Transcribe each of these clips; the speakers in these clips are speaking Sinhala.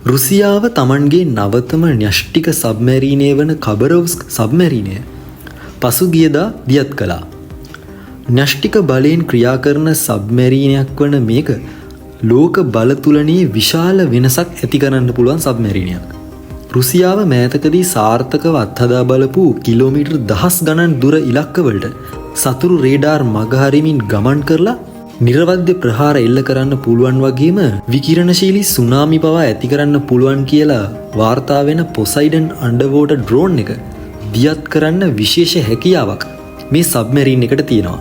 රුසියාව තමන්ගේ නවතම න්‍යෂ්ටික සබ්මැරීනය වන කබරොව්ස්ක් සබ්මැරීනය පසුගියදා දියත් කළා. න්‍යෂ්ටික බලයෙන් ක්‍රියා කරන සබ්මැරීනයක් වන මේක ලෝක බලතුලනයේ විශාල වෙනසක් ඇති කරන්න පුළුවන් සබ්මැරීනයක්. රුසියාව මෑතකදී සාර්ථකව අත්හදා බලපු කිලෝමීටර් දහස් ගණන් දුර ඉලක්කවලට සතුරු රේඩාර් මගහරිමින් ගමන් කරලා නිර්වද්‍ය ප්‍රහාර එල්ල කරන්න පුළුවන් වගේම විකිරණශීලී සුනාමි පවා ඇති කරන්න පුළුවන් කියලා වාර්තා වෙන පොසයිඩන් අන්ඩර්වෝටර් ඩ්‍රෝන් එක දියත් කරන්න විශේෂ හැකියාවක් මේ සබ්මැරීන් එකට තියෙනවා.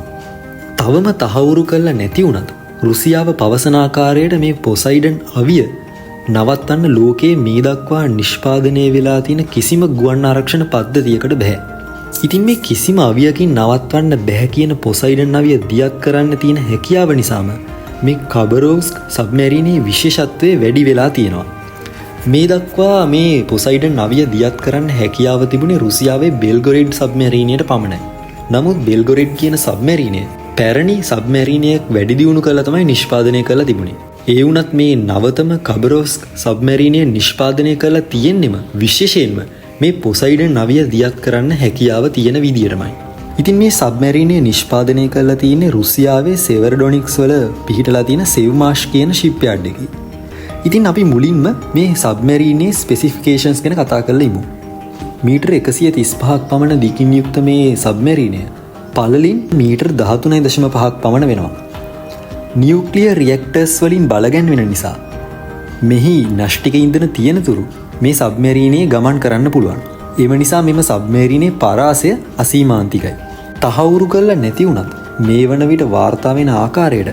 තවම තහවුරු කරලා නැති වුණත් රුසියාව පවසන ආකාරයට මේ පොසයිඩන් අවිය නවත්තන්න ලෝකයේ මේ දක්වා නිෂ්පාදනය වෙලා තියෙන කිසිම ගුවන් ආරක්ෂණ පද්ධතියකට බෑ. ඉතින් මේ කිසිම අවියකින් නවත්වන්න බැහැ කියන පොසයිඩන් අවිය දියත් කරන්න තියෙන හැකියාව නිසාම මේ කබරොව්ස්ක් සබ්මැරීනයේ විශේෂත්වය වැඩි වෙලා තියෙනවා. මේ දක්වා මේ පොසයිඩන් අවිය දියත් කරන්න හැකියාව තිබුණේ රුසියාවේ බෙල්ගොරොඩ් සබ්මැරීනයට පමණයි. නමුත් බෙල්ගොරොඩ් කියන සබ්මැරීනය පැරණි සබ්මැරීනයක් වැඩි දියුණු කරලා තමයි නිෂ්පාදනය කරලා තිබුණේ. ඒ වුණත් මේ නවතම කබරොව්ස්ක් සබ්මැරීනය නිෂ්පාදනය කරලා තියෙන්නෙම විශේෂයෙන්ම මේ පොසයිඩන් අවිය දියත් කරන්න හැකියාව තියෙන විදියටමයි. ඉතින් මේ සබ්මැරීනය නිෂ්පාදනය කරලා තියෙන්නේ රුසියාවේ සෙවර්ඩොනික්ස් වල පිහිටලා තියෙන සෙව්මාෂ් කියන ෂිප්යාඩ් එකේ. ඉතින් අපි මුලින්ම මේ සබ්මැරීනයේ ස්පෙસિෆිකේෂන්ස් ගැන කතා කරලා ඉමු. මීටර් 135ක් පමණ දිගින් යුක්ත මේ සබ්මැරීනය පළලින් මීටර් 13.5ක් පමණ වෙනවා. නියුක්ලියර් රියැක්ටර්ස් වලින් බලගැන්වෙන නිසා මෙහි න්‍යෂ්ටික ඉන්ධන තියෙන තුරු මේ සබ්මැරීනයේ ගමන් කරන්න පුළුවන්. එම නිසා මෙම සබ්මැරීනයේ පරාසය අසීමාන්තිකයි. තහවුරු කරලා නැති වුණත් මේ වන විට වාර්තා වෙන ආකාරයට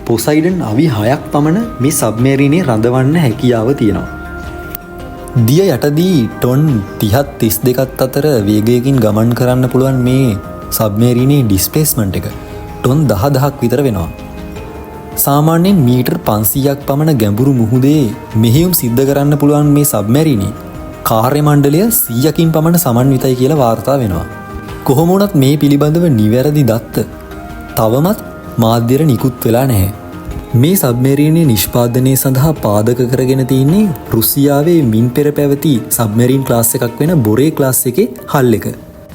පොසයිඩන් අවි 6ක් පමණ මේ සබ්මැරීනයේ රඳවන්න හැකියාව තියෙනවා. දිය යටදී ටොන් 30 32ක් අතර වේගයකින් ගමන් කරන්න පුළුවන් මේ සබ්මැරීනයේ ඩිස්ප්ලේස්මන්ට් එක ටොන් 10000ක් විතර වෙනවා. සාමාන්‍යයෙන් මීටර් 500ක් පමණ ගැඹුරු මුහුදේ මෙහෙයුම් සිද්ධ කරන්න පුළුවන් මේ සබ්මැරීනයේ කාර්ය මණ්ඩලය 100කින් පමණ සමන්විතයි කියලා වාර්තා වෙනවා. කොහොම වුණත් මේ පිළිබඳව නිවැරදි දත්ත තවමත් මාධ්‍යර නිකුත් වෙලා නැහැ. මේ සබ්මැරීනයේ නිෂ්පාදනය සඳහා පාදක කරගෙන තියෙන්නේ රුසියාවේ මින් පෙර පැවති සබ්මැරීන් ක්ලාස් එකක් වෙන බොරේ ක්ලාස් එකේ හල් එක.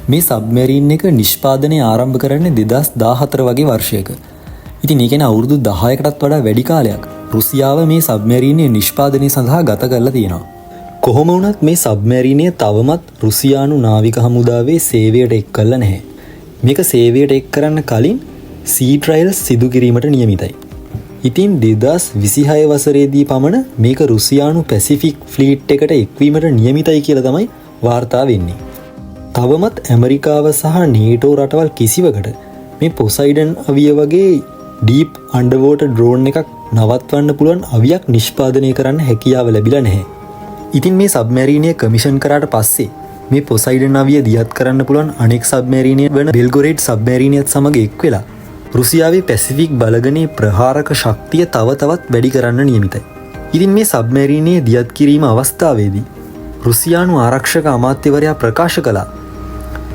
මේ සබ්මැරීන් එක නිෂ්පාදනය ආරම්භ කරන්නේ 2014 වගේ වර්ෂයක. ඉතින් ඒ කියන්නේ අවුරුදු 10කටත් වඩා වැඩි කාලයක් රුසියාව මේ සබ්මැරීනයේ නිෂ්පාදනය සඳහා ගත කරලා තියෙනවා. කොහොම වුණත් මේ සබ්මැරීනය තවමත් රුසියානු නාවික හමුදාවේ සේවයට එක් කරලා නැහැ. මේක සේවයට එක් කරන්න කලින් සී ට්‍රයල්ස් සිදු කිරීමට නියමිතයි. ඉතින් 2026 වසරේදී පමණ මේක රුසියානු පැසිෆික් ෆ්ලීට් එකට එක්වීමට නියමිතයි කියලා තමයි වාර්තා වෙන්නේ. තවමත් ඇමරිකාව සහ නේටෝ රටවල් කිසිවකට මේ පොසයිඩන් අවිය වගේ ඩීප් අන්ඩර්වෝටර් ඩ්‍රෝන් එකක් නවත්වන්න පුළුවන් අවියක් නිෂ්පාදනය කරන්න හැකියාව ලැබිලා නැහැ. ඉතින් මේ සබ්මැරීනය කමිෂන් කරාට පස්සේ මේ පොසයිඩන් අවිය දියත් කරන්න පුළුවන් අනෙක් සබ්මැරීනය වන බෙල්ගොරොඩ් සබ්මැරීනියත් සමග එක් වෙලා රුසියාවේ පැසිෆික් බලගනේ ප්‍රහාරක ශක්තිය තව තවත් වැඩි කරන්න නියමිතයි. ඉතින් මේ සබ්මැරීනයේ දියත් කිරීම අවස්ථාවේදී රුසියානු ආරක්ෂක අමාත්‍යවරයා ප්‍රකාශ කළා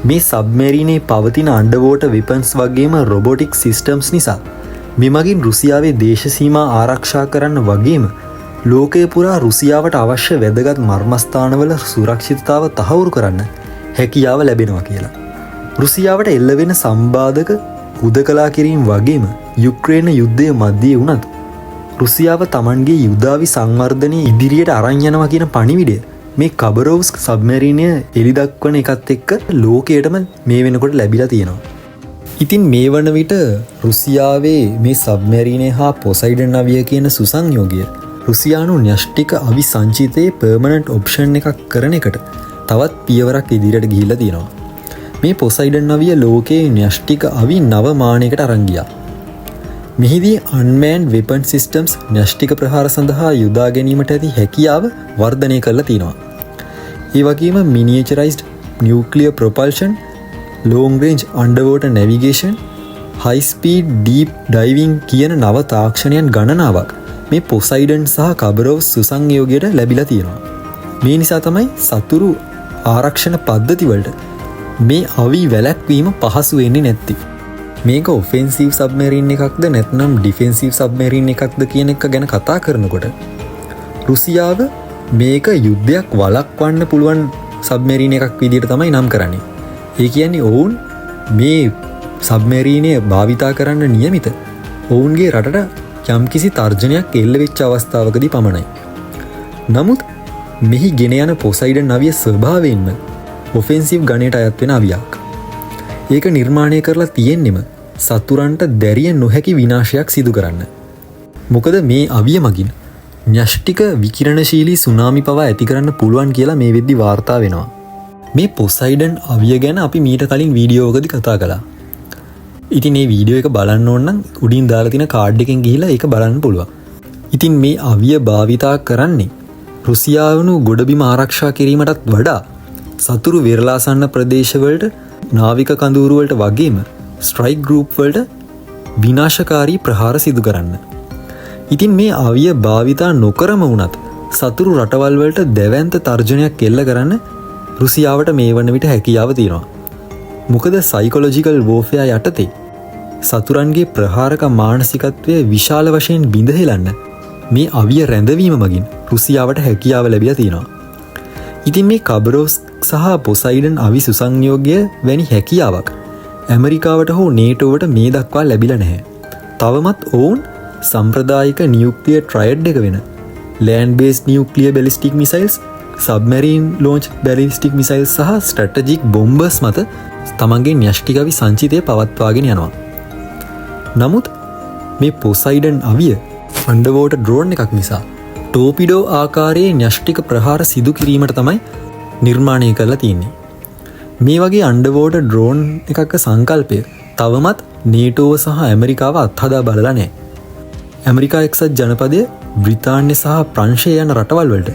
මේ සබ්මැරීනයේ පවතින අන්ඩර්වෝටර් වෙපන්ස් වගේම රොබොටික් සිස්ටම්ස් නිසා මෙමගින් රුසියාවේ දේශසීමා ආරක්ෂා කරන්න වගේම ලෝකය පුරා රුසියාවට අවශ්‍ය වැදගත් මර්මස්ථානවල සුරක්ෂිතතාව තහවුරු කරන්න හැකියාව ලැබෙනවා කියලා. රුසියාවට එල්ල වෙන සම්බාධක උදකලා කිරීම වගේම යුක්‍රේන යුද්ධය මැද්දේ වුණත් රුසියාව තමන්ගේ යුදාවි සංවර්ධනය ඉදිරියට අරන් යනවා කියන පණිවිඩය මේ කබරොව්ස්ක් සබ්මැරීනය එළිදක්වන එකත් එක්ක ලෝකයටම මේ වෙනකොට ලැබිලා තියෙනවා. ඉතින් මේ වන විට රුසියාවේ මේ සබ්මැරීනය හා පොසයිඩන් අවිය කියන සුසංයෝගය රුසියානු න්‍යෂ්ටික අවි සංචිතයේ පර්මනන්ට් ඔප්ෂන් එකක් කරන එකට තවත් පියවරක් ඉදිරියට ගිහිල්ලා තියෙනවා. මේ පොසයිඩන් අවිය ලෝකයේ න්‍යෂ්ටික අවි 9 මානයකට අරන් ගියා. මෙහිදී අන්මෑන්ඩ් වෙපන් සිස්ටම්ස් න්‍යෂ්ටික ප්‍රහාර සඳහා යොදා ගැනීමට ඇති හැකියාව වර්ධනය කරලා තියෙනවා. ඒ වගේම මිනියචරයිස්ඩ් නියුක්ලියර් ප්‍රොපල්ෂන්, ලෝංග් රේන්ජ් අන්ඩර්වෝටර් නැවිගේෂන්, හයි ස්පීඩ් ඩීප් ඩයිවිං කියන නව තාක්ෂණයන් ගණනාවක් මේ පොසයිඩන් සහ කබරොව්ස් සුසංයෝගයට ලැබිලා තියෙනවා. මේ නිසා තමයි සතුරු ආරක්ෂණ පද්ධතිවලට මේ අවි වැළැක්වීම පහසු වෙන්නේ නැති. මේක ඔෆෙන්සිව් සබ්මැරීන් එකක්ද නැත්නම් ඩිෆෙන්සිව් සබ්මැරීන් එකක්ද කියන එක ගැන කතා කරනකොට රුසියාව මේක යුද්ධයක් වළක්වන්න පුළුවන් සබ්මරීන එකක් විදිහට තමයි නම් කරන්නේ. ඒ කියන්නේ ඔවුන් මේ සබ්මරීනය භාවිතා කරන්න නියමිත ඔවුන්ගේ රටට යම්කිසි තර්ජනයක් එල්ල වෙච්ච අවස්ථාවකදී පමණයි. නමුත් මෙහි ගෙන යන පොසයිඩන් අවිය ස්වභාවයෙන්ම ඔෆෙන්සිව් ගණයට අයත් වෙන අවියක්. ඒක නිර්මාණය කරලා තියෙන්නෙම සතුරන්ට දැරිය නොහැකි විනාශයක් සිදු කරන්න. මොකද මේ අවිය මගින් න්‍යෂ්ටික විකිරණශීලී සුනාමි පවා ඇති කරන්න පුළුවන් කියලා මේ වෙද්දි වාර්තා වෙනවා. මේ පොසයිඩන් අවිය ගැන අපි මීට කලින් වීඩියෝකදී කතා කළා. ඉතින් මේ වීඩියෝ එක බලන්න ඕන නම් උඩින් දාලා තියෙන කාඩ් එකෙන් ගිහිල්ලා ඒක බලන්න පුළුවන්. ඉතින් මේ අවිය භාවිතා කරන්නේ රුසියාවනු ගොඩබිම ආරක්ෂා කිරීමටත් වඩා සතුරු විරලාසන්න ප්‍රදේශවලට නාවික කඳවුරුවලට වගේම ස්ට්‍රයික් ගෲප් වලට විනාශකාරී ප්‍රහාර සිදු කරන්න. ඉතින් මේ අවිය භාවිතා නොකරම වුණත් සතුරු රටවල් වලට දැවැන්ත තර්ජනයක් එල්ල කරන්න රුසියාවට මේ වන විට හැකියාව තියෙනවා. මොකද සයිකොලොජිකල් වෝෆෙයා යටතේ සතුරන්ගේ ප්‍රහාරක මානසිකත්වය විශාල වශයෙන් බිඳහෙලන්න මේ අවිය රැඳවීම මගින් රුසියාවට හැකියාව ලැබිලා තියෙනවා. ඉතින් මේ කබරෝව්ස්ක් සහ පොසයිඩන් අවි සුසංයෝගය වැනි හැකියාවක් ඇමරිකාවට හෝ නේටෝවට මේ දක්වා ලැබිලා නැහැ. තවමත් ඔවුන් සම්ප්‍රදායික නියුක්ලියර් ට්‍රයඩ් එක වෙන land based nuclear බැලිස්ටික් missiles, සබ්මරීන් launch බැලිස්ටික් missiles සහ ස්ට්‍රැටජික් බොම්බර්ස් මත තමන්ගේ න්‍යෂ්ටික අවි සංචිතය පවත්වාගෙන යනවා. නමුත් මේ පොසයිඩන් අවිය අන්ඩර්වෝටර් ඩ්‍රෝන් එකක් නිසා ටෝපිඩෝ ආකාරයේ න්‍යෂ්ටික ප්‍රහාර සිදු කිරීමට තමයි නිර්මාණය කරලා තියෙන්නේ. මේ වගේ අන්ඩර්වෝටර් ඩ්‍රෝන් එකක සංකල්පය තවමත් නේටෝව සහ ඇමරිකාව අත්හදා බලලා නැහැ. ඇමරිකා එක්සත් ජනපදය, බ්‍රිතාන්‍ය සහ ප්‍රංශය යන රටවල් වලට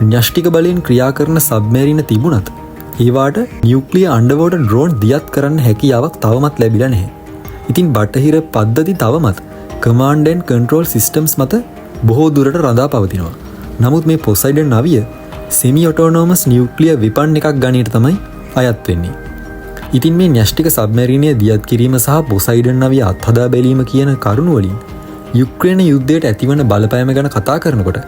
න්‍යෂ්ටික බලයෙන් ක්‍රියා කරන සබ්මරීන තිබුණත් ඒවාට නියුක්ලියර් අන්ඩර්වෝටර් ඩ්‍රෝන් දියත් කරන්න හැකියාවක් තවමත් ලැබිලා නැහැ. ඉතින් බටහිර පද්ධති තවමත් කමාන්ඩ් ඇන්ඩ් කන්ට්‍රෝල් සිස්ටම්ස් මත බොහෝ දුරට රඳා පවතිනවා. නමුත් මේ පොසයිඩන් අවිය සෙමි ඔටෝනෝමස් නියුක්ලියර් වෙපන් එකක් ගණයට තමයි අයත් වෙන්නේ. ඉතින් මේ න්‍යෂ්ටික සබ්මරීනය දියත් කිරීම සහ පොසයිඩන් අවිය අත්හදා බැලීම කියන කරුණු වලින් යුක්‍රේන යුද්ධයට ඇතිවන බලපෑම ගැන කතා කරනකොට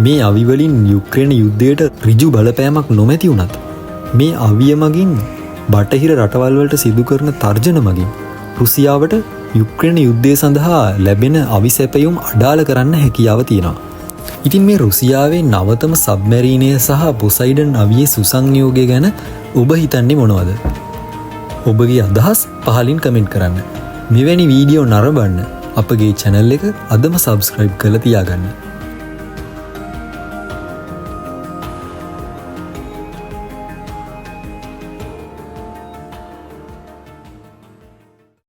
මේ අවි වලින් යුක්‍රේන යුද්ධයට ඍජු බලපෑමක් නොමැති වුණත් මේ අවිය මගින් බටහිර රටවල් වලට සිදු කරන තර්ජන මගින් රුසියාවට යුක්‍රේන යුද්ධය සඳහා ලැබෙන අවිසැපයුම් අඩාල කරන්න හැකියාව තියෙනවා. ඉතින් මේ රුසියාවේ නවතම සබ්මරීනය සහ පොසයිඩන් අවියේ සුසංයෝගය ගැන ඔබ හිතන්නේ මොනවද? ඔබගේ අදහස් පහලින් කමෙන්ට් කරන්න. මෙවැනි වීඩියෝ නරඹන්න අපගේ channel එක අදම subscribe කරලා තියාගන්න.